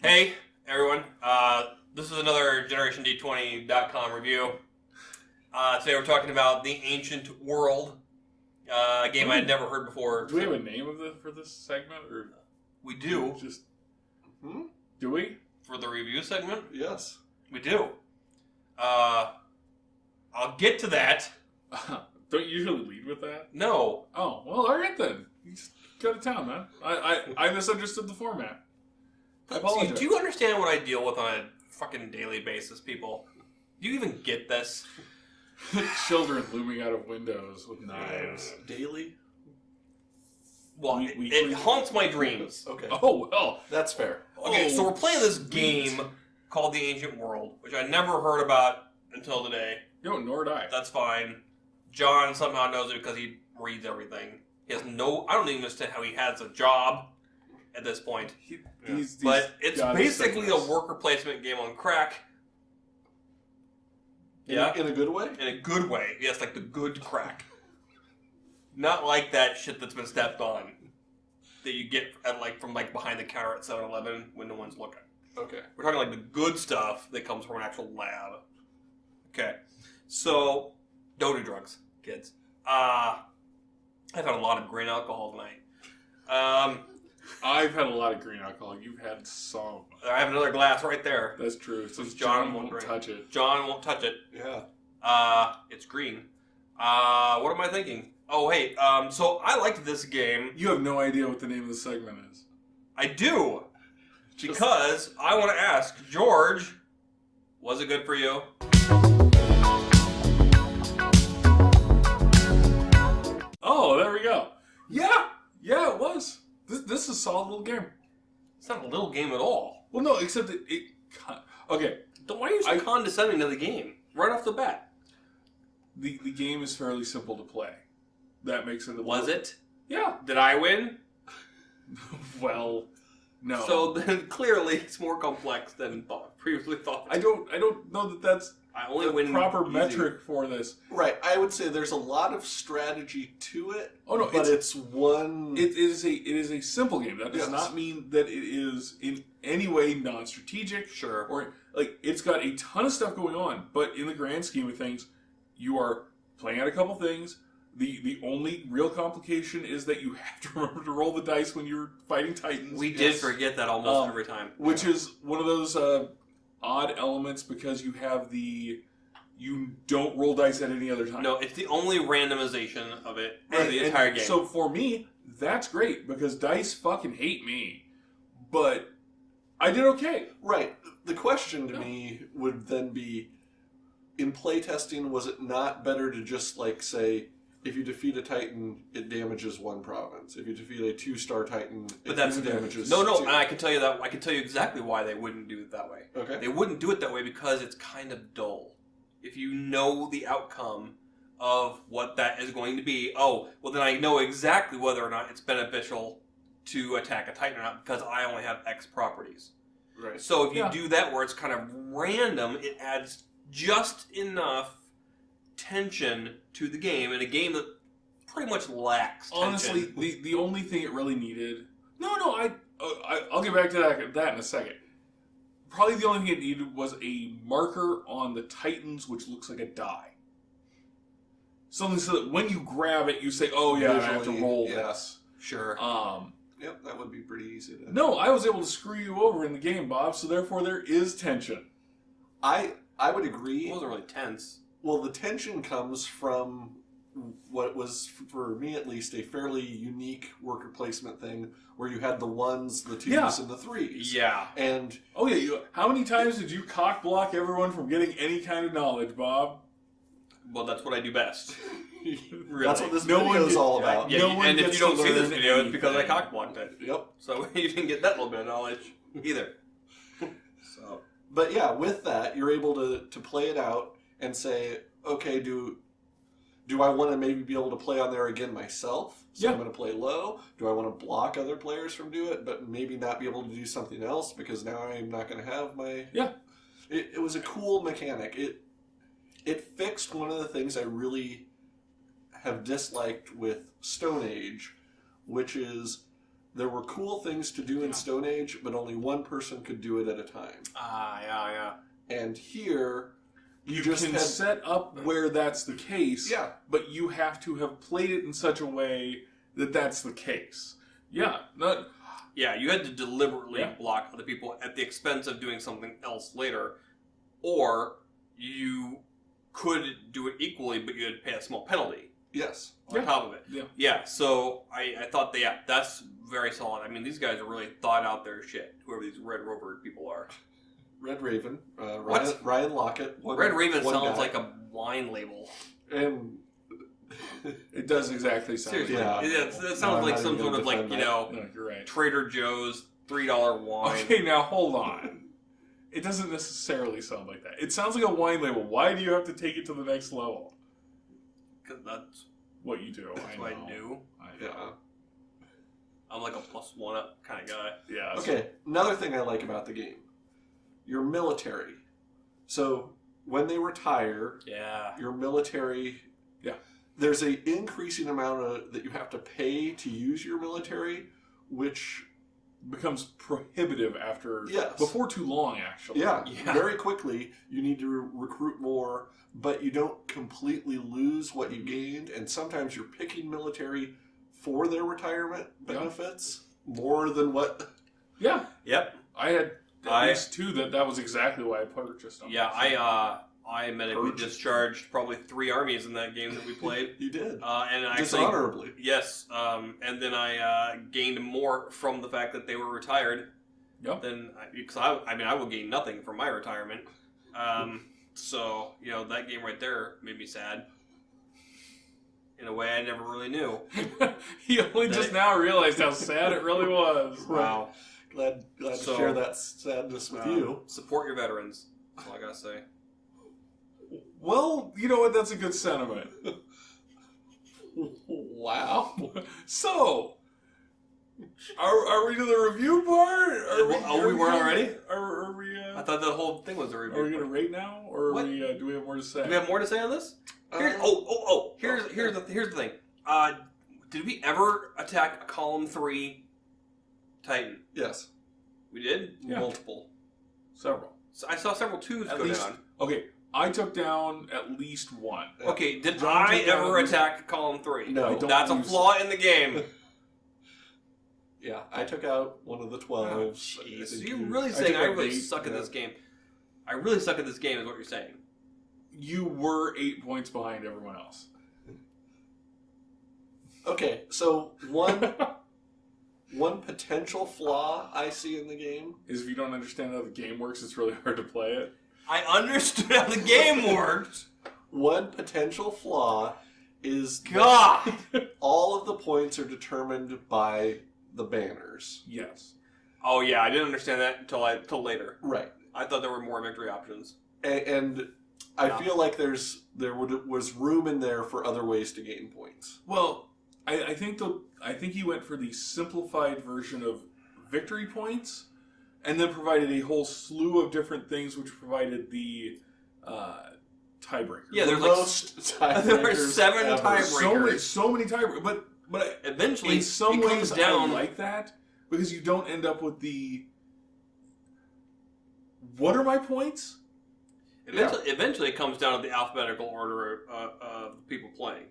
Hey, everyone. This is another GenerationD20.com review. Today we're talking about The Ancient World, a game I had never heard before. Do we have a name for this segment? Or We do. Just do we? For the review segment? Yes. We do. I'll get to that. Don't you usually lead with that? No. Oh, well, all right then. You just go to town, man. I misunderstood the format. I apologize. Do you understand what I deal with on a fucking daily basis, people? Do you even get this? Children looming out of windows with knives. Daily? Well, it haunts my dreams. Okay. Oh, well. That's fair. Okay, so we're playing this game called The Ancient World, which I never heard about until today. No, nor did I. That's fine. John somehow knows it because he reads everything. He has no... I don't even understand how he has a job at this point. But it's basically a worker placement game on crack. In a good way? In a good way. Yes, like the good crack. Not like that shit that's been stepped on. That you get from behind the counter at 7-Eleven when no one's looking. Okay. We're talking like the good stuff that comes from an actual lab. Okay. So, don't do drugs, kids. I've had a lot of green alcohol tonight. I've had a lot of green alcohol. You've had some. I have another glass right there. That's true. Since John John won't drink. touch it. John won't touch it. Yeah. It's green. What am I thinking? Oh, hey, so I liked this game. You have no idea what the name of the segment is. I do. Because I want to ask, George, was it good for you? Oh, there we go. Yeah, it was. This is a solid little game. It's not a little game at all. Well, no, except okay. Then why are you so condescending to the game right off the bat? The game is fairly simple to play. That makes it. Was it? Yeah. Did I win? Well, no. So then clearly it's more complex than previously thought. I don't know that that's I only the win proper easy. metric for this. Right. I would say there's a lot of strategy to it. Oh no, but it's one. It is a simple game. That does Yes. not mean that it is in any way non-strategic. Sure. Or it's got a ton of stuff going on, but in the grand scheme of things, you are playing out a couple things. The only real complication is that you have to remember to roll the dice when you're fighting Titans. We did forget that almost every time. Which is one of those odd elements because you don't roll dice at any other time. No, it's the only randomization of it for And- the and entire game. So for me, that's great because dice fucking hate me. But I did okay. Right. The question to me would then be, in playtesting, was it not better to just say, if you defeat a Titan, it damages one province. If you defeat a 2-star Titan, But it that's damages no. 2. I can tell you that. I can tell you exactly why they wouldn't do it that way. Okay. They wouldn't do it that way because it's kind of dull. If you know the outcome of what that is going to be, then I know exactly whether or not it's beneficial to attack a Titan or not because I only have X properties. Right. So if you do that where it's kind of random, it adds just enough tension to the game, in a game that pretty much lacks tension. Honestly, the only thing it really needed... I'll get back to that in a second. Probably the only thing it needed was a marker on the Titans which looks like a die. Something so that when you grab it, you say, oh yeah, I have to roll this. Sure. Yep, that would be pretty easy to... No, I was able to screw you over in the game, Bob, so therefore there is tension. I would agree. It wasn't really tense. Well, the tension comes from what was, for me at least, a fairly unique worker placement thing where you had the 1s, the 2s, and the 3s. Yeah. And... Oh yeah, how many times did you cock block everyone from getting any kind of knowledge, Bob? Well, that's what I do best. Really. That's what this video is all about. Yeah, and if you don't see this video, it's because I anything. cockblocked it. Yep. So you didn't get that little bit of knowledge either. So, but yeah, with that, you're able to play it out and say, okay, do I want to maybe be able to play on there again myself? So I'm going to play low. Do I want to block other players from doing it, but maybe not be able to do something else because now I'm not going to have my... Yeah. It was a cool mechanic. It fixed one of the things I really have disliked with Stone Age, which is there were cool things to do in Stone Age, but only one person could do it at a time. Yeah. And here, You just can had- set up where that's the case, Yeah. but you have to have played it in such a way that that's the case. Yeah, not Yeah, you had to deliberately Yeah. block other people at the expense of doing something else later, or you could do it equally, but you had to pay a small penalty Yes. on Yeah. top of it. Yeah. Yeah, so I thought that's very solid. I mean, these guys are really thought out their shit, whoever these Red Rover people are. Red Raven. What? Ryan Lockett. Red Raven one sounds guy. like a wine label. And it does exactly sound Seriously. Yeah. It sounds No, I'm like not some even sort gonna of like, defend you that. know, No, you're right. Trader Joe's $3 wine. Okay, now hold on. It doesn't necessarily sound like that. It sounds like a wine label. Why do you have to take it to the next level? Because that's What you do, what I do. I know. yeah. I'm like a +1 up kind of guy. Yeah. Okay, another thing I like about the game. Your military. So when they retire, Yeah. your military... Yeah. There's a increasing amount that you have to pay to use your military, which... becomes prohibitive after Yes. before too long, actually. Yeah, Yeah. very quickly you need to recruit more, but you don't completely lose what you gained, and sometimes you're picking military for their retirement benefits more than what... Yeah. Yep. I had at I- least two that was exactly why I purchased them. Yeah, I medically discharged probably 3 armies in that game that we played. You did. And I actually, Dishonorably. yes, and then I gained more from the fact that they were retired. Yep. Than because I will gain nothing from my retirement. So you know that game right there made me sad. In a way I never really knew. He only just now realized how sad it really was. Wow. Glad to So, share that sadness with you. Support your veterans. That's all I gotta say. Well, you know what? That's a good sentiment. Wow. So, are we to the review part? We weren't already? Are we? I thought the whole thing was a review. Are we going to rate now, or What? are we, do we have more to say? Do we have more to say on this? Here's the thing. Did we ever attack a column 3 Titan? Yes. We did. Yeah. Multiple. Several. So I saw several 2s At go least- down. Okay, I took down at least one. Okay, did John I took down ever at least- attack column 3? No. I don't That's a believe flaw in the game. Yeah, I took out one of the 12s. Oh, I jeez. think You're you- really I saying took I out really 8, suck at yeah. this game. I really suck at this game is what you're saying. You were 8 points behind everyone else. Okay, so one potential flaw I see in the game. Is if you don't understand how the game works, it's really hard to play it. I understood how the game worked. One potential flaw is that God. all of the points are determined by the banners. Yes. Oh yeah, I didn't understand that until later. Right. I thought there were more victory options. And I Yeah. feel like there was room in there for other ways to gain points. Well, I think he went for the simplified version of victory points, and then provided a whole slew of different things, which provided the tiebreakers. Yeah, there's The like most there were tiebreakers 7 ever. tiebreakers. so many tiebreakers, but Eventually, in some it ways comes down. I like that because you don't end up with the what are my points? Eventually, it comes down to the alphabetical order of people playing.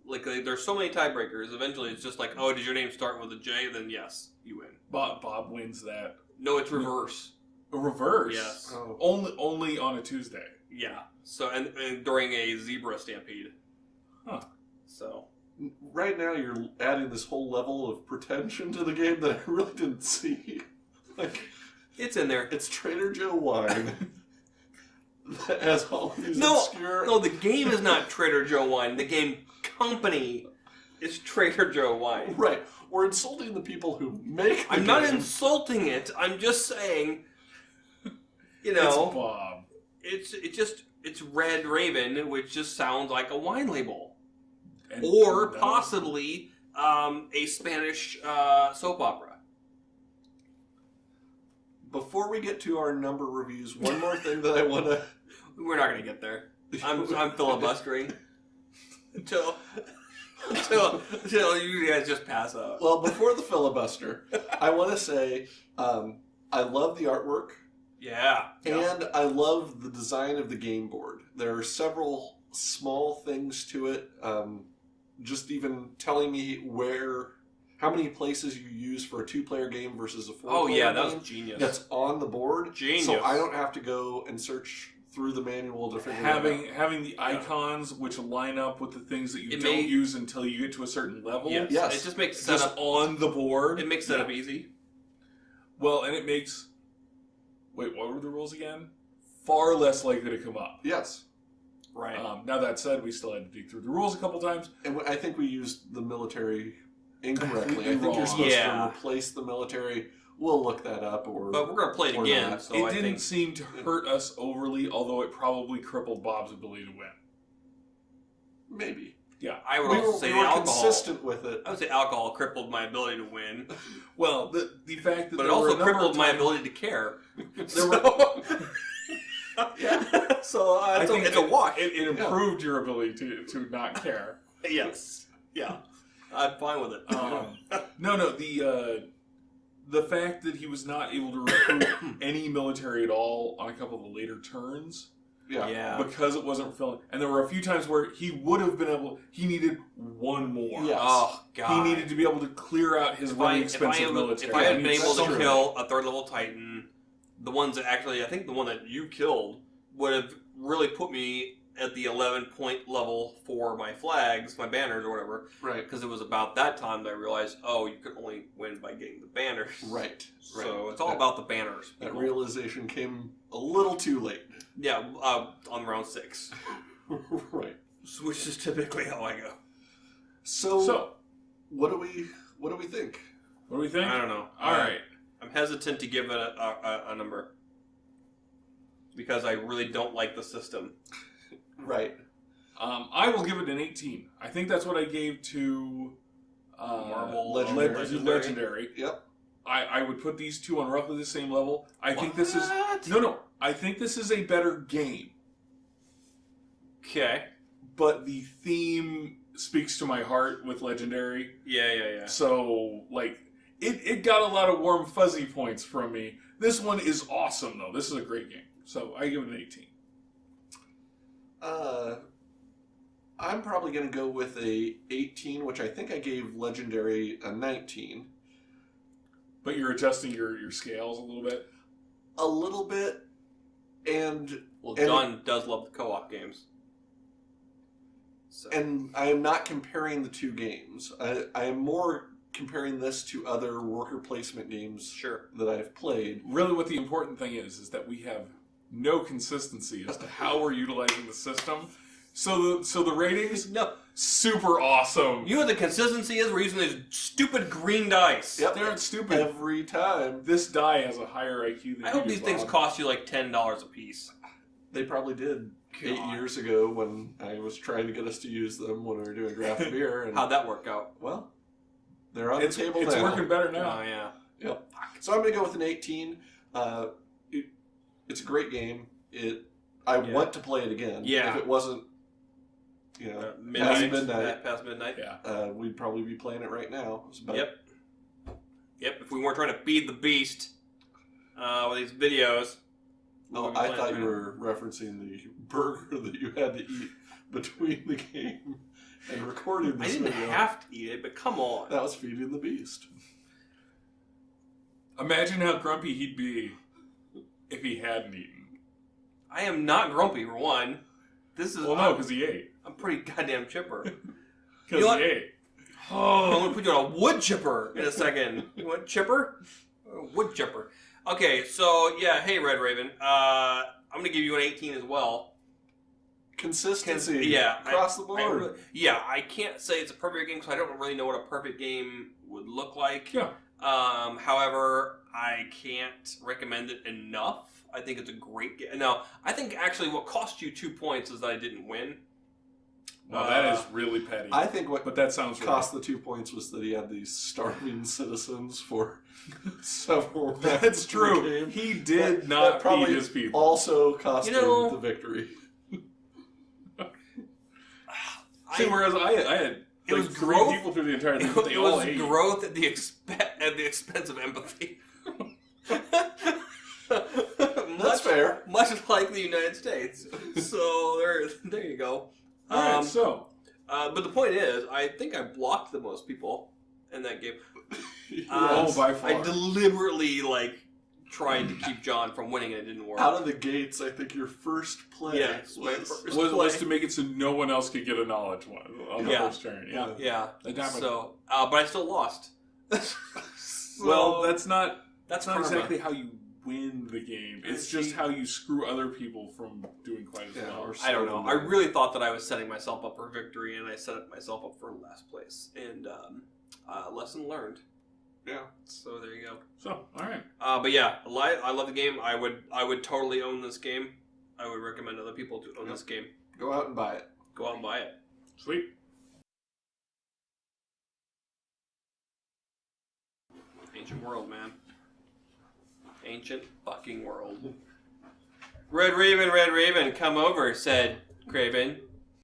Like, there's so many tiebreakers. Eventually, it's just like, oh, does your name start with a J? Then yes, you win. Bob wins that. No, it's reverse. A reverse. Yes. Oh. Only on a Tuesday. Yeah. So and during a zebra stampede. Huh. So Right now, you're adding this whole level of pretension to the game that I really didn't see. Like, it's in there. it's Trader Joe wine that has all these No, obscure. no, the game is not Trader Joe wine. The game company is Trader Joe wine. Right. We're insulting the people who make the I'm not game. insulting it. I'm just saying, you It's know, Bob. it's Red Raven, which just sounds like a wine label, And or no. possibly a Spanish soap opera. Before we get to our number reviews, one more thing that I want to. We're not gonna get there. I'm filibustering until until you guys just pass out. Well, before the filibuster, I want to say I love the artwork. Yeah. And I love the design of the game board. There are several small things to it. Just even telling me how many places you use for a 2-player game versus a 4-player Oh yeah, that game. was genius. That's on the board. Genius. So I don't have to go and search through the manual to figure it out. Having the icons which line up with the things that you It don't may- use until you get to a certain level. Yes. Yes. It just makes Just setup. on the board. It makes setup easy. Well, and it makes... Wait, what were the rules again? Far less likely to come up. Yes. Right. Now that said, we still had to dig through the rules a couple times. And I think we used the military incorrectly. Completely I think you're wrong. supposed Yeah. to replace the military. We'll look that up. But we're gonna play it or again. not. So It I didn't think seem to hurt us overly, although it probably crippled Bob's ability to win. Maybe. I would We also were, say we were alcohol. consistent with it. I would say alcohol crippled my ability to win, Well, the fact that but it there were a also number crippled of my times- ability to care. There were, Yeah. So I think it's a wash. It improved your ability to not care. Yes. Yeah. I'm fine with it. No. The fact that he was not able to recruit any military at all on a couple of the later turns Yeah. yeah. because it wasn't filling, and there were a few times where he would have been able. He needed one more. Yeah. Oh God. He needed to be able to clear out his really expensive military. If I had Yeah, been able that's to true. kill a 3rd level Titan, the ones that actually, I think the one that you killed would have really put me at the 11-point level for my flags, my banners or whatever, Right. because it was about that time that I realized, oh, you could only win by getting the banners. Right. So Right. it's all about the banners. That people. realization came a little too late. Yeah, on round 6, Right. which is typically how I go. So, what do we think? What do we think? I don't know. All right. I'm hesitant to give it a number because I really don't like the system. Right. I will give it an 18. I think that's what I gave to Marvel Legendary. Legendary. Yep. I would put these two on roughly the same level. I think this is What? no. I think this is a better game, Okay. but the theme speaks to my heart with Legendary. Yeah. So like it got a lot of warm fuzzy points from me. This one is awesome though. This is a great game. So I give it an 18. I'm probably going to go with a 18, which I think I gave Legendary a 19. But you're adjusting your scales a little bit. A little bit, and Well, And- John does love the co-op games. So. I am not comparing the two games. I am more comparing this to other worker placement games Sure. that I've played. Really, what the important thing is that we have no consistency as to how we're utilizing the system. So the ratings, No, super awesome. you know what the consistency is? We're using these stupid green dice. Yep. They aren't stupid. Every time. This die has a higher IQ than I you hope do, these things Bob. cost you like $10 a piece. They probably did 8 God. years ago when I was trying to get us to use them when we were doing craft beer. And, How'd that work out? well, they're on It's the table it's now. working better Oh, now. yeah. Yep. So I'm going to go with an 18. It's a great game. I Yeah. want to play it again. Yeah. If it wasn't, Midnight. Past midnight. Yeah. we'd probably be playing it right now. But Yep. If we weren't trying to feed the beast with these videos. Oh, we'd be I playing thought it you right were referencing the burger that you had to eat between the game and recording now. I this didn't video. have to eat it, but come on. That was feeding the beast. Imagine how grumpy he'd be if he hadn't eaten. I am not grumpy, for one. This is. Well, no, because he ate. I'm pretty goddamn chipper. Because You know what? he ate. Oh, I'm going to put you on a wood chipper in a second. You want chipper? Wood chipper. Okay, so, yeah, hey, Red Raven. I'm going to give you an 18 as well. Consistency. Yeah. Across the board. I can't say it's a perfect game because I don't really know what a perfect game would look like. Yeah. However, I can't recommend it enough. I think it's a great game. Now, I think actually what cost you 2 points is that I didn't win. Well, that is really petty. I think what but that sounds cost the 2 points was that he had these starving citizens for several rounds That's of the true. game. He did That not probably feed his people. Also cost You know- him the victory. See, whereas I had It like was three growth. people through the entire thing. It, But they it all was ate. growth at the expense of empathy. That's fair. Much like the United States. So there you go. All right, so But the point is, I think I blocked the most people in that game. Oh, by far. I deliberately tried to keep John from winning, and it didn't work. Out of the gates, I think your first play Yes, my was... first- was to make it so no one else could get a knowledge one on the Yeah. first turn. Yeah. Yeah. That happened. So, but I still lost. Well, that's not karma. exactly how you win the game. It's See- just how you screw other people from doing quite as Yeah, well. or I don't know. I really thought that I was setting myself up for victory, and I set myself up for last place. And lesson learned. Yeah. So there you go. So, all right. But yeah, I love the game. I would totally own this game. I would recommend other people to own this game. Go out and buy it. Go out and buy it. Sweet. Ancient world, man. Ancient fucking world. Red Raven, come over, said Craven.